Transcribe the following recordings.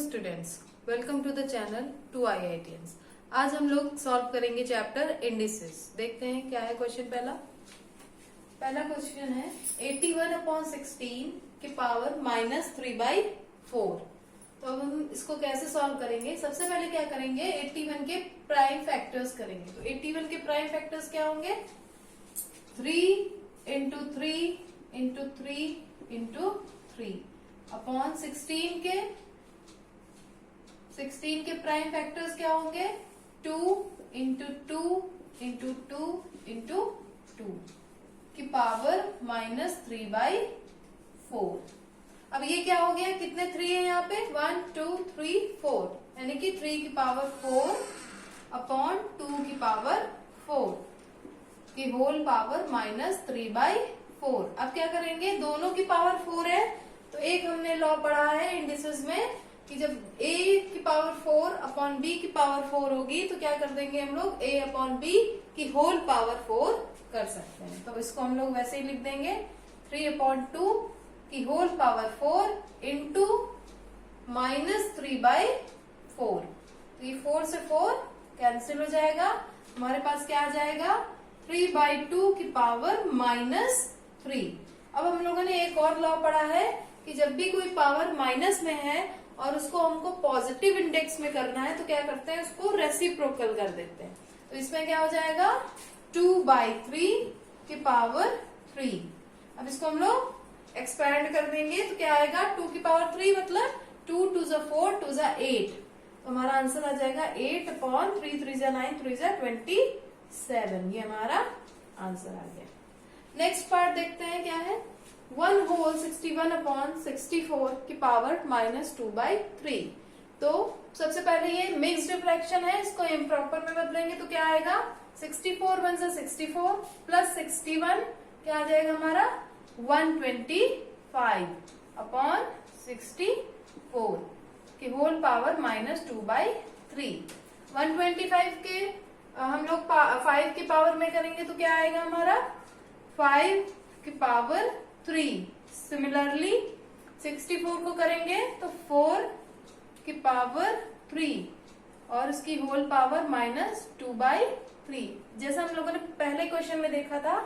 Students, welcome to the channel 2IITians। आज हम लोग सॉल्व करेंगे चैप्टर इंडिसेस। देखते हैं क्या है क्वेश्चन। पहला क्वेश्चन है 81/16 के पावर -3/4। तो अब हम इसको कैसे सॉल्व करेंगे? सबसे पहले क्या करेंगे, 81 के प्राइम फैक्टर्स करेंगे। तो 81 के प्राइम फैक्टर्स क्या होंगे? 3 इंटू 3 इंटू 3 इंटू 3 अपॉन 16 के प्राइम फैक्टर्स क्या होंगे? 2 इंटू 2 इंटू 2 इंटू 2 की पावर -3/4। अब ये क्या हो गया? कितने 3 है यहाँ पे? 1 2 3 4, यानी कि 3 की पावर 4 अपॉन 2 की पावर 4 की होल पावर -3/4। अब क्या करेंगे? दोनों की पावर 4 है तो एक हमने लॉ पढ़ा है इंडिसेस में कि जब a की पावर 4 अपॉन b की पावर 4 होगी तो क्या कर देंगे हम लोग? a अपॉन b की होल पावर 4 कर सकते हैं। तो इसको हम लोग वैसे ही लिख देंगे 3/2 की होल पावर 4 इंटू -3/4। तो ये 4 से 4 कैंसिल हो जाएगा। हमारे पास क्या आ जाएगा? 3/2 की पावर -3। अब हम लोगों ने एक और लॉ पढ़ा है कि जब भी कोई पावर माइनस में है और उसको हमको पॉजिटिव इंडेक्स में करना है तो क्या करते हैं? उसको रेसिप्रोकल कर देते हैं। तो इसमें क्या हो जाएगा? 2/3 की पावर 3। अब इसको हम लोग एक्सपैंड कर देंगे तो क्या आएगा? 2 की पावर 3 मतलब 2 2 4 2 8। तो हमारा आंसर आ जाएगा 8/3 3 9 3 27। ये हमारा आंसर आ गया। नेक्स्ट पार्ट देखते हैं क्या है। 1 होल 61/64 की पावर -2/3। तो सबसे पहले ये मिक्स्ड फ्रैक्शन है, इसको इम्प्रॉपर में बदलेंगे तो क्या आएगा? 64 1 से 64 प्लस 61 क्या आ जाएगा हमारा? 125 अपॉन 64 की होल पावर -2/3। 125 के हम लोग 5 की पावर में करेंगे तो क्या आएगा हमारा? 5 की पावर 3। सिमिलरली 64 को करेंगे तो 4 की पावर 3 और इसकी होल पावर -2/3। जैसा हम लोगों ने पहले क्वेश्चन में देखा था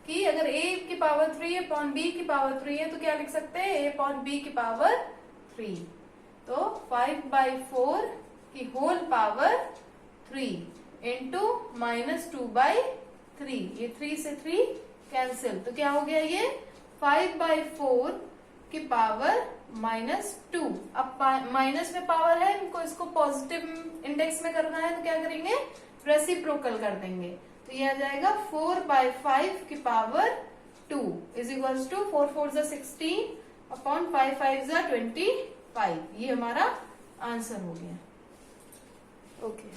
कि अगर a की पावर 3 अपॉन b की पावर 3 है तो क्या लिख सकते हैं? a अपॉन b की पावर 3। तो 5/4 की होल पावर 3 इंटू -2/3। ये 3 से 3 कैंसिल तो क्या हो गया? ये 5/4 की पावर -2। अब माइनस में पावर है, इनको इसको पॉजिटिव इंडेक्स में करना है तो क्या करेंगे? रेसिप्रोकल कर देंगे। तो ये आ जाएगा 4/5 की power 2 is equals to 4 4 16 upon 5 5 25। ये हमारा आंसर हो गया। ओके।